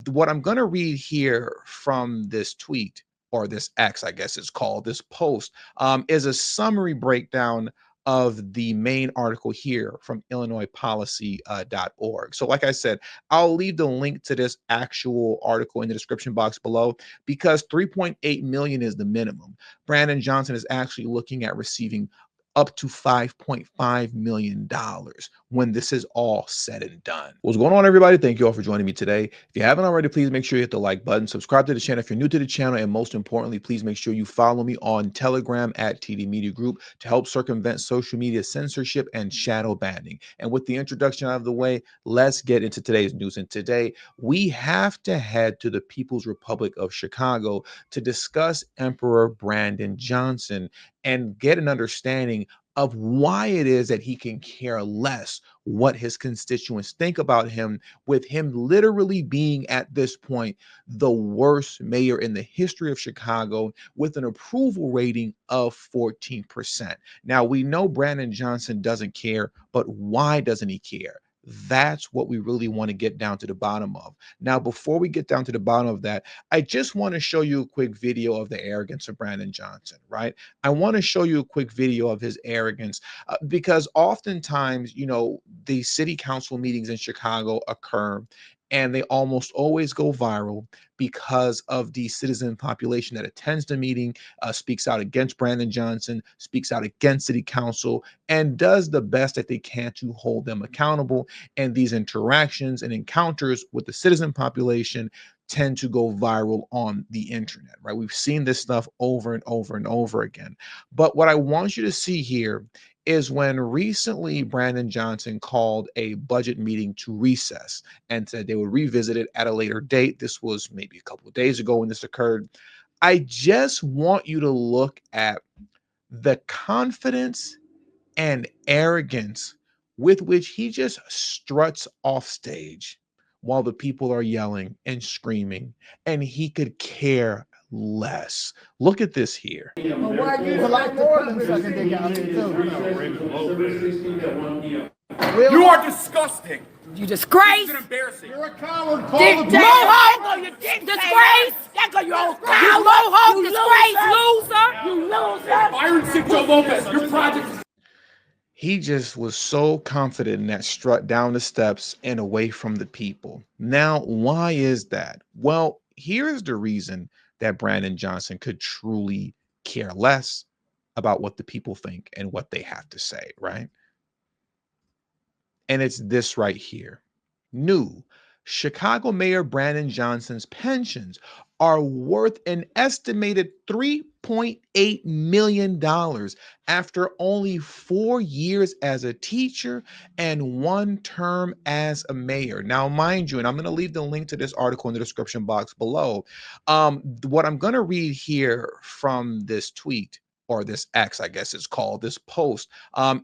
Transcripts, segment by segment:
What I'm going to read here from this tweet, or this X, I guess it's called, this post, is a summary breakdown of the main article here from illinoispolicy.org. So like I said, I'll leave the link to this actual article in the description box below, because 3.8 million is the minimum. Brandon Johnson is actually looking at receiving up to $5.5 million when this is all said and done. What's going on, everybody? Thank you all for joining me today. If you haven't already, please make sure you hit the like button, subscribe to the channel if you're new to the channel, and most importantly, please make sure you follow me on Telegram at TD Media Group to help circumvent social media censorship and shadow banning. And with the introduction out of the way, let's get into today's news. And today, we have to head to the People's Republic of Chicago to discuss Emperor Brandon Johnson and get an understanding of why it is that he can care less what his constituents think about him, with him literally being at this point the worst mayor in the history of Chicago with an approval rating of 14%. Now, we know Brandon Johnson doesn't care, but why doesn't he care? That's what we really want to get down to the bottom of. Now, before we get down to the bottom of that, I just want to show you a quick video of the arrogance of Brandon Johnson, right? I want to show you a quick video of his arrogance because oftentimes, the city council meetings in Chicago occur and they almost always go viral because of the citizen population that attends the meeting, speaks out against Brandon Johnson, speaks out against city council, and does the best that they can to hold them accountable. And these interactions and encounters with the citizen population tend to go viral on the internet, right? We've seen this stuff over and over and over again. But what I want you to see here is when recently Brandon Johnson called a budget meeting to recess and said they would revisit it at a later date. This was maybe a couple of days ago when this occurred. I just want you to look at the confidence and arrogance with which he just struts off stage while the people are yelling and screaming, and he could care less. Look at this here. Well, why use a lot more than sucking dick out here, too? You are disgusting. You disgrace. This is embarrassing. You're a coward. Mohawk. You disgrace. That go you old coward. Mohawk. Disgrace. Loser. You loser. Byron Cinco Lopez, your project is... He just was so confident in that strut down the steps and away from the people. Now, why is that? Well, here's the reason that Brandon Johnson could truly care less about what the people think and what they have to say, right? And it's this right here. New. Chicago Mayor Brandon Johnson's pensions are worth an estimated $3.8 million after only 4 years as a teacher and 1 term as a mayor. Now, mind you, and I'm going to leave the link to this article in the description box below. What I'm going to read here from this tweet, or this X, I guess it's called, this post,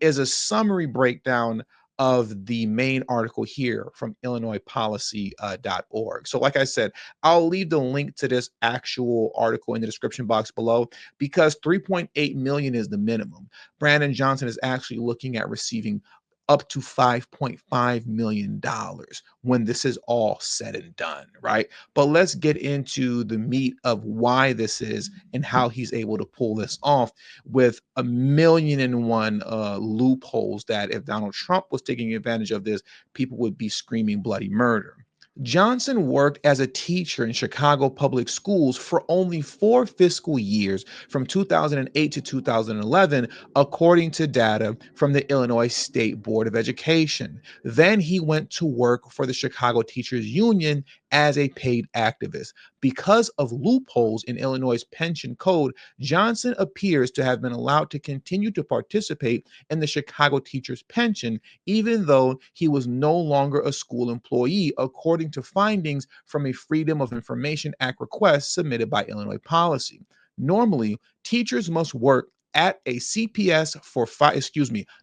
is a summary breakdown of the main article here from illinoispolicy.org. So like I said, I'll leave the link to this actual article in the description box below, because 3.8 million is the minimum. Brandon Johnson is actually looking at receiving up to $5.5 million when this is all said and done, right? But let's get into the meat of why this is and how he's able to pull this off with 1,000,001 loopholes that if Donald Trump was taking advantage of this, people would be screaming bloody murder. Johnson worked as a teacher in Chicago public schools for only 4 fiscal years from 2008 to 2011, according to data from the Illinois State Board of Education. Then he went to work for the Chicago Teachers Union as a paid activist. Because of loopholes in Illinois' pension code, Johnson appears to have been allowed to continue to participate in the Chicago teachers' pension, even though he was no longer a school employee, according to findings from a Freedom of Information Act request submitted by Illinois Policy. Normally, teachers must work at a CPS for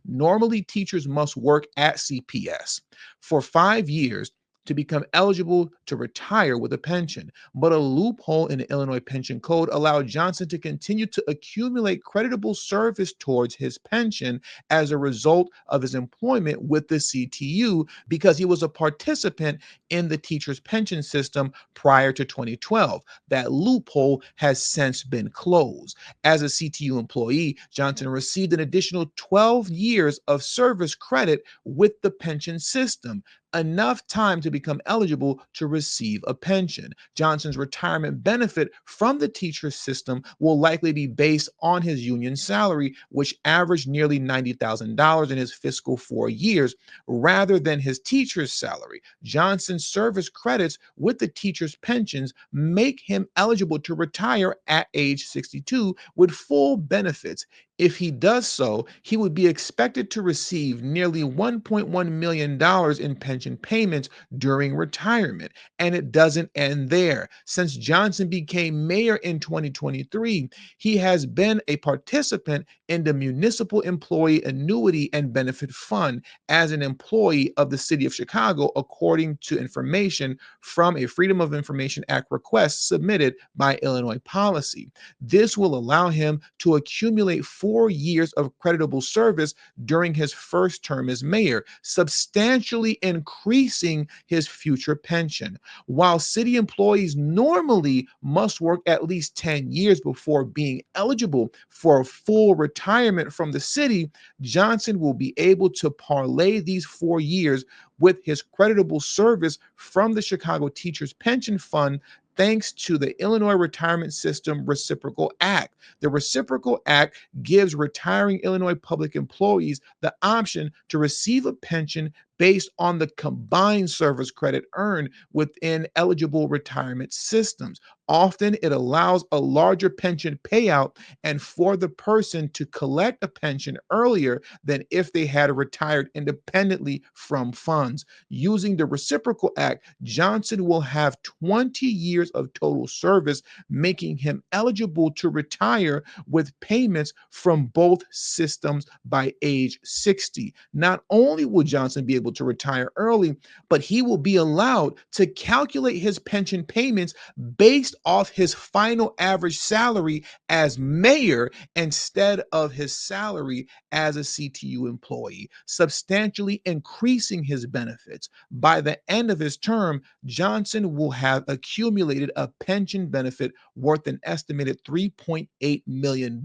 normally teachers must work at CPS for 5 years to become eligible to retire with a pension. But a loophole in the Illinois pension code allowed Johnson to continue to accumulate creditable service towards his pension as a result of his employment with the CTU because he was a participant in the teacher's pension system prior to 2012. That loophole has since been closed. As a CTU employee, Johnson received an additional 12 years of service credit with the pension system, enough time to become eligible to receive a pension. Johnson's retirement benefit from the teacher system will likely be based on his union salary, which averaged nearly $90,000 in his fiscal 4 years, rather than his teacher's salary. Johnson's service credits with the teacher's pensions make him eligible to retire at age 62 with full benefits. If he does so, he would be expected to receive nearly $1.1 million in pension payments during retirement. And it doesn't end there. Since Johnson became mayor in 2023, he has been a participant in the Municipal Employee Annuity and Benefit Fund as an employee of the city of Chicago, according to information from a Freedom of Information Act request submitted by Illinois Policy. This will allow him to accumulate 4 years of creditable service during his first term as mayor, substantially increasing his future pension. While city employees normally must work at least 10 years before being eligible for full retirement from the city, Johnson will be able to parlay these 4 years with his creditable service from the Chicago Teachers Pension Fund thanks to the Illinois Retirement System Reciprocal Act. The Reciprocal Act gives retiring Illinois public employees the option to receive a pension based on the combined service credit earned within eligible retirement systems. Often it allows a larger pension payout and for the person to collect a pension earlier than if they had retired independently from funds. Using the Reciprocal Act, Johnson will have 20 years of total service, making him eligible to retire with payments from both systems by age 60. Not only will Johnson be able to retire early, but he will be allowed to calculate his pension payments based off his final average salary as mayor instead of his salary as a CTU employee, substantially increasing his benefits. By the end of his term, Johnson will have accumulated a pension benefit worth an estimated $3.8 million,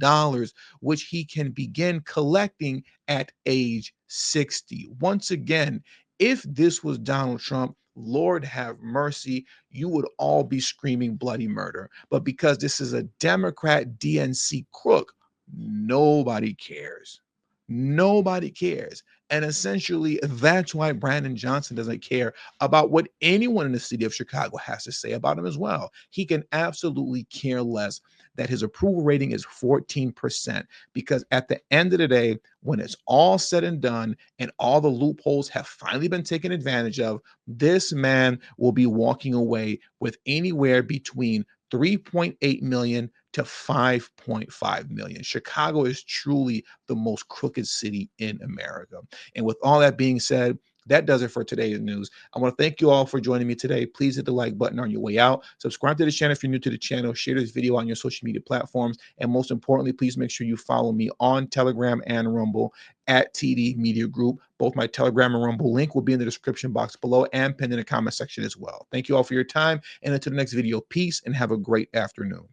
which he can begin collecting at age 60. Once again, if this was Donald Trump, Lord have mercy, you would all be screaming bloody murder. But because this is a Democrat DNC crook, nobody cares. Nobody cares. And essentially, that's why Brandon Johnson doesn't care about what anyone in the city of Chicago has to say about him as well. He can absolutely care less that his approval rating is 14%, because at the end of the day, when it's all said and done and all the loopholes have finally been taken advantage of, this man will be walking away with anywhere between 3.8 million to 5.5 million. Chicago is truly the most crooked city in America. And with all that being said, that does it for today's news. I want to thank you all for joining me today. Please hit the like button on your way out. Subscribe to the channel if you're new to the channel. Share this video on your social media platforms. And most importantly, please make sure you follow me on Telegram and Rumble at TD Media Group. Both my Telegram and Rumble link will be in the description box below and pinned in the comment section as well. Thank you all for your time. And until the next video, peace and have a great afternoon.